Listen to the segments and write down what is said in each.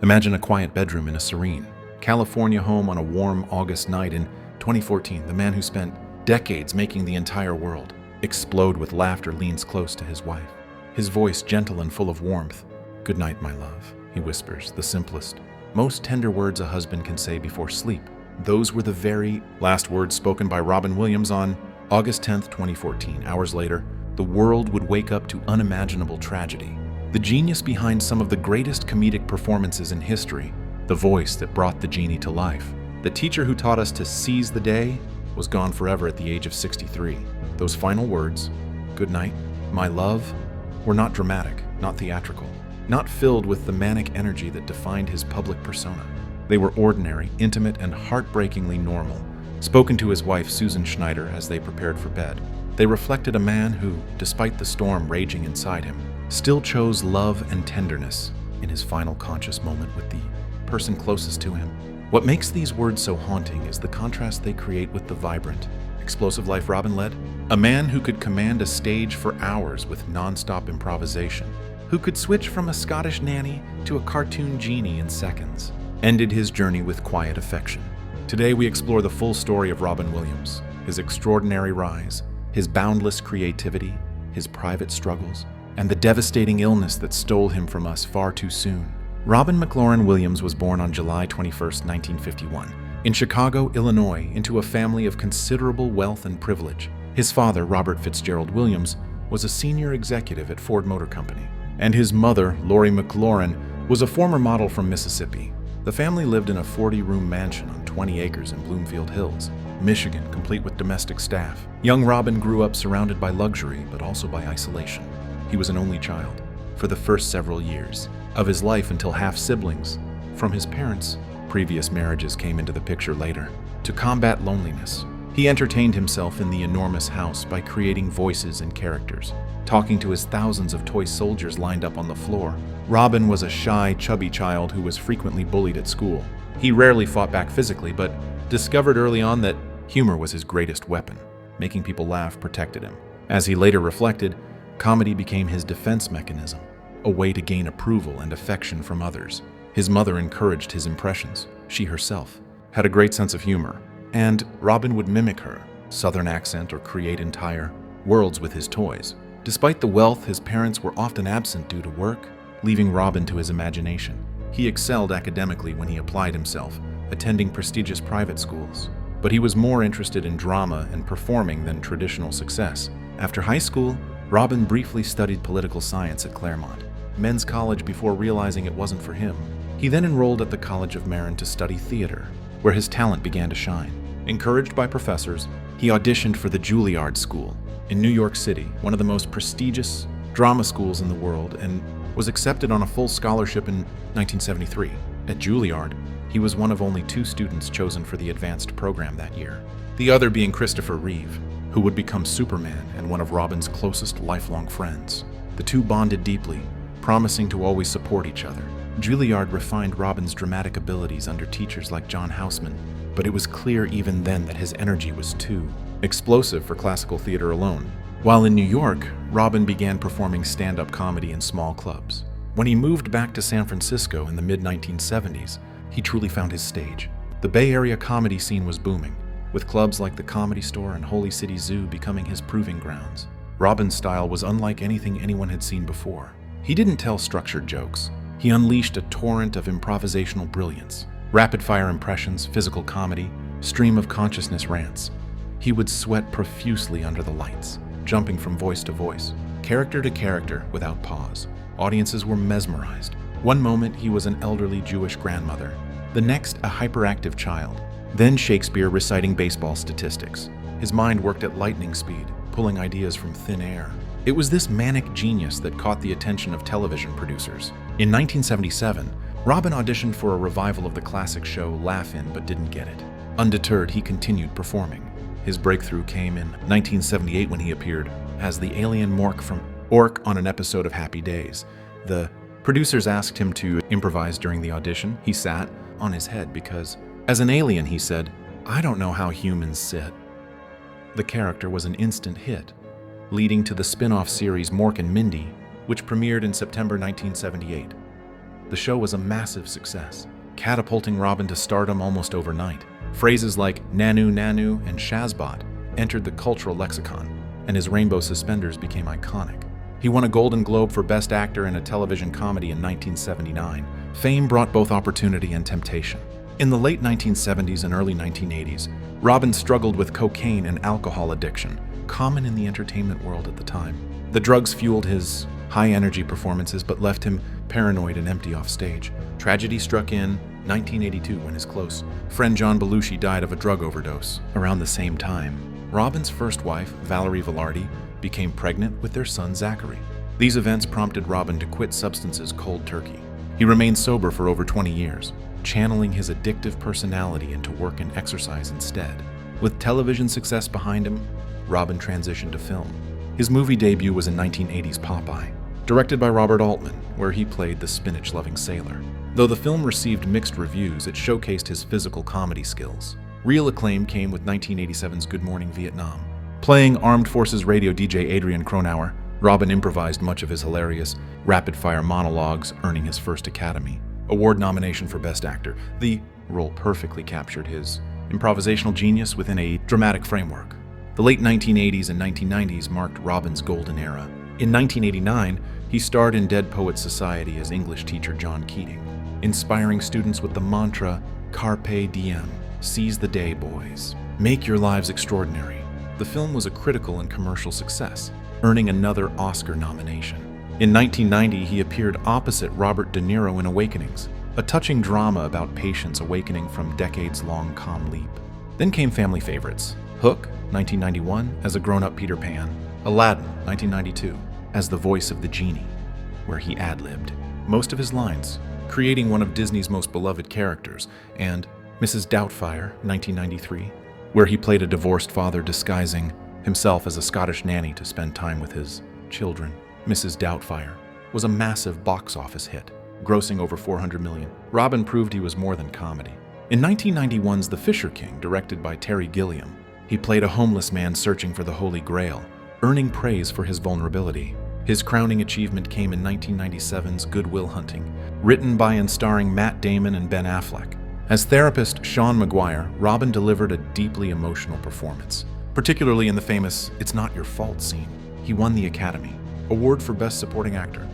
Imagine a quiet bedroom in a serene California home on a warm August night in 2014. The man who spent decades making the entire world explode with laughter leans close to his wife. His voice gentle and full of warmth. "Good night, my love," he whispers, the simplest, most tender words a husband can say before sleep. Those were the very last words spoken by Robin Williams on August 10th, 2014. Hours later, the world would wake up to unimaginable tragedy. The genius behind some of the greatest comedic performances in history, the voice that brought the genie to life, the teacher who taught us to seize the day, was gone forever at the age of 63. Those final words, "Good night, my love," were not dramatic, not theatrical, not filled with the manic energy that defined his public persona. They were ordinary, intimate, and heartbreakingly normal, spoken to his wife Susan Schneider as they prepared for bed. They reflected a man who, despite the storm raging inside him, still chose love and tenderness in his final conscious moment with the person closest to him. What makes these words so haunting is the contrast they create with the vibrant, explosive life Robin led. A man who could command a stage for hours with non-stop improvisation, who could switch from a Scottish nanny to a cartoon genie in seconds, ended his journey with quiet affection. Today we explore the full story of Robin Williams, his extraordinary rise, his boundless creativity, his private struggles, and the devastating illness that stole him from us far too soon. Robin McLaurin Williams was born on July 21, 1951, in Chicago, Illinois, into a family of considerable wealth and privilege. His father, Robert Fitzgerald Williams, was a senior executive at Ford Motor Company, and his mother, Lori McLaurin, was a former model from Mississippi. The family lived in a 40-room mansion on 20 acres in Bloomfield Hills, Michigan, complete with domestic staff. Young Robin grew up surrounded by luxury, but also by isolation. He was an only child for the first several years of his life until half-siblings from his parents' previous marriages came into the picture later. To combat loneliness, he entertained himself in the enormous house by creating voices and characters, talking to his thousands of toy soldiers lined up on the floor. Robin was a shy, chubby child who was frequently bullied at school. He rarely fought back physically, but discovered early on that humor was his greatest weapon. Making people laugh protected him. As he later reflected, comedy became his defense mechanism, a way to gain approval and affection from others. His mother encouraged his impressions. She herself had a great sense of humor, and Robin would mimic her Southern accent or create entire worlds with his toys. Despite the wealth, his parents were often absent due to work, leaving Robin to his imagination. He excelled academically when he applied himself, attending prestigious private schools. But he was more interested in drama and performing than traditional success. After high school, Robin briefly studied political science at Claremont, men's college, before realizing it wasn't for him. He then enrolled at the College of Marin to study theater, where his talent began to shine. Encouraged by professors, he auditioned for the Juilliard School in New York City, one of the most prestigious drama schools in the world, and was accepted on a full scholarship in 1973. At Juilliard, he was one of only 2 students chosen for the advanced program that year, the other being Christopher Reeve, who would become Superman and one of Robin's closest lifelong friends. The two bonded deeply, promising to always support each other. Juilliard refined Robin's dramatic abilities under teachers like John Houseman, but it was clear even then that his energy was too explosive for classical theater alone. While in New York, Robin began performing stand-up comedy in small clubs. When he moved back to San Francisco in the mid-1970s, he truly found his stage. The Bay Area comedy scene was booming, with clubs like the Comedy Store and Holy City Zoo becoming his proving grounds. Robin's style was unlike anything anyone had seen before. He didn't tell structured jokes. He unleashed a torrent of improvisational brilliance, rapid-fire impressions, physical comedy, stream-of-consciousness rants. He would sweat profusely under the lights, jumping from voice to voice, character to character without pause. Audiences were mesmerized. One moment he was an elderly Jewish grandmother, the next a hyperactive child, then Shakespeare reciting baseball statistics. His mind worked at lightning speed, pulling ideas from thin air. It was this manic genius that caught the attention of television producers. In 1977, Robin auditioned for a revival of the classic show Laugh-In but didn't get it. Undeterred, he continued performing. His breakthrough came in 1978 when he appeared as the alien Orc on an episode of Happy Days. The producers asked him to improvise during the audition. He sat on his head because, as an alien, he said, "I don't know how humans sit." The character was an instant hit, leading to the spin-off series Mork and Mindy, which premiered in September 1978. The show was a massive success, catapulting Robin to stardom almost overnight. Phrases like Nanu Nanu and Shazbot entered the cultural lexicon, and his rainbow suspenders became iconic. He won a Golden Globe for Best Actor in a Television Comedy in 1979. Fame brought both opportunity and temptation. In the late 1970s and early 1980s, Robin struggled with cocaine and alcohol addiction, common in the entertainment world at the time. The drugs fueled his high-energy performances but left him paranoid and empty off stage. Tragedy struck in 1982 when his close friend John Belushi died of a drug overdose. Around the same time, Robin's first wife, Valerie Velarde, became pregnant with their son Zachary. These events prompted Robin to quit substances cold turkey. He remained sober for over 20 years, channeling his addictive personality into work and exercise instead. With television success behind him, Robin transitioned to film. His movie debut was in 1980's Popeye, directed by Robert Altman, where he played the spinach-loving sailor. Though the film received mixed reviews, it showcased his physical comedy skills. Real acclaim came with 1987's Good Morning Vietnam. Playing Armed Forces radio DJ Adrian Cronauer, Robin improvised much of his hilarious, rapid-fire monologues, earning his first Academy Award nomination for Best Actor. The role perfectly captured his improvisational genius within a dramatic framework. The late 1980s and 1990s marked Robin's golden era. In 1989, he starred in Dead Poets Society as English teacher John Keating, inspiring students with the mantra, Carpe Diem, seize the day, boys. Make your lives extraordinary. The film was a critical and commercial success, earning another Oscar nomination. In 1990, he appeared opposite Robert De Niro in Awakenings, a touching drama about patience awakening from decades-long calm leap. Then came family favorites, Hook, 1991, as a grown-up Peter Pan, Aladdin, 1992, as the voice of the genie, where he ad-libbed most of his lines, creating one of Disney's most beloved characters, and Mrs. Doubtfire, 1993, where he played a divorced father disguising himself as a Scottish nanny to spend time with his children. Mrs. Doubtfire was a massive box office hit, grossing over $400 million. Robin proved he was more than comedy. In 1991's The Fisher King, directed by Terry Gilliam, he played a homeless man searching for the Holy Grail, earning praise for his vulnerability. His crowning achievement came in 1997's Good Will Hunting, written by and starring Matt Damon and Ben Affleck. As therapist Sean Maguire, Robin delivered a deeply emotional performance, particularly in the famous It's Not Your Fault scene. He won the Academy Award for Best Supporting Actor,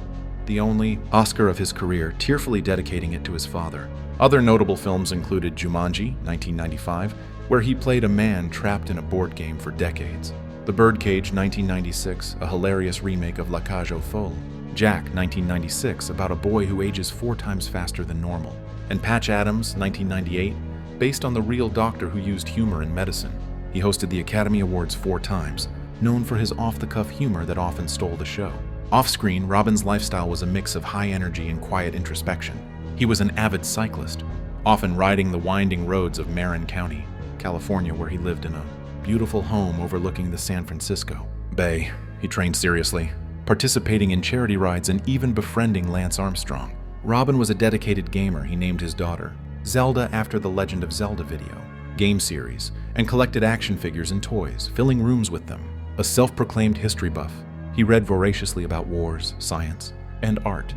the only Oscar of his career, tearfully dedicating it to his father. Other notable films included Jumanji, 1995, where he played a man trapped in a board game for decades, The Birdcage, 1996, a hilarious remake of La Cage aux Folles, Jack, 1996, about a boy who ages 4 times faster than normal, and Patch Adams, 1998, based on the real doctor who used humor in medicine. He hosted the Academy Awards 4 times, known for his off-the-cuff humor that often stole the show. Off-screen, Robin's lifestyle was a mix of high energy and quiet introspection. He was an avid cyclist, often riding the winding roads of Marin County, California, where he lived in a beautiful home overlooking the San Francisco Bay. He trained seriously, participating in charity rides and even befriending Lance Armstrong. Robin was a dedicated gamer. He named his daughter Zelda after the Legend of Zelda video game series and collected action figures and toys, filling rooms with them. A self-proclaimed history buff, he read voraciously about wars, science, and art.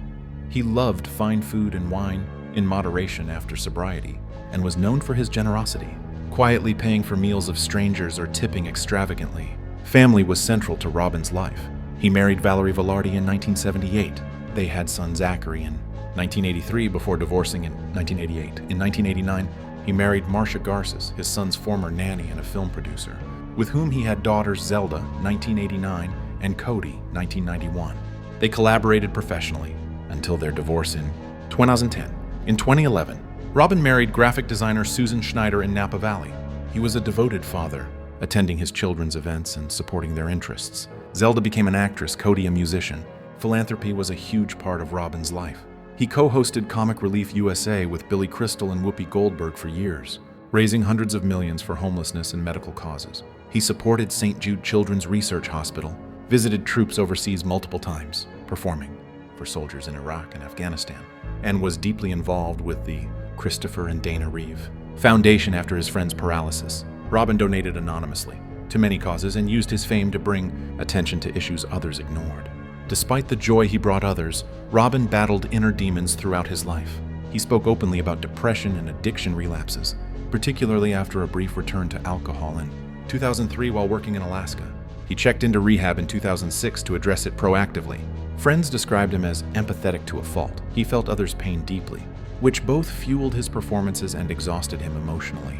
He loved fine food and wine in moderation after sobriety and was known for his generosity, quietly paying for meals of strangers or tipping extravagantly. Family was central to Robin's life. He married Valerie Velarde in 1978. They had son Zachary in 1983 before divorcing in 1988. In 1989, he married Marcia Garces, his son's former nanny and a film producer, with whom he had daughters Zelda, 1989, and Cody, 1991. They collaborated professionally until their divorce in 2010. In 2011, Robin married graphic designer Susan Schneider in Napa Valley. He was a devoted father, attending his children's events and supporting their interests. Zelda became an actress, Cody a musician. Philanthropy was a huge part of Robin's life. He co-hosted Comic Relief USA with Billy Crystal and Whoopi Goldberg for years, raising hundreds of millions for homelessness and medical causes. He supported St. Jude Children's Research Hospital, visited troops overseas multiple times, performing for soldiers in Iraq and Afghanistan, and was deeply involved with the Christopher and Dana Reeve Foundation after his friend's paralysis. Robin donated anonymously to many causes and used his fame to bring attention to issues others ignored. Despite the joy he brought others, Robin battled inner demons throughout his life. He spoke openly about depression and addiction relapses, particularly after a brief return to alcohol in 2003 while working in Alaska. He checked into rehab in 2006 to address it proactively. Friends described him as empathetic to a fault. He felt others' pain deeply, which both fueled his performances and exhausted him emotionally.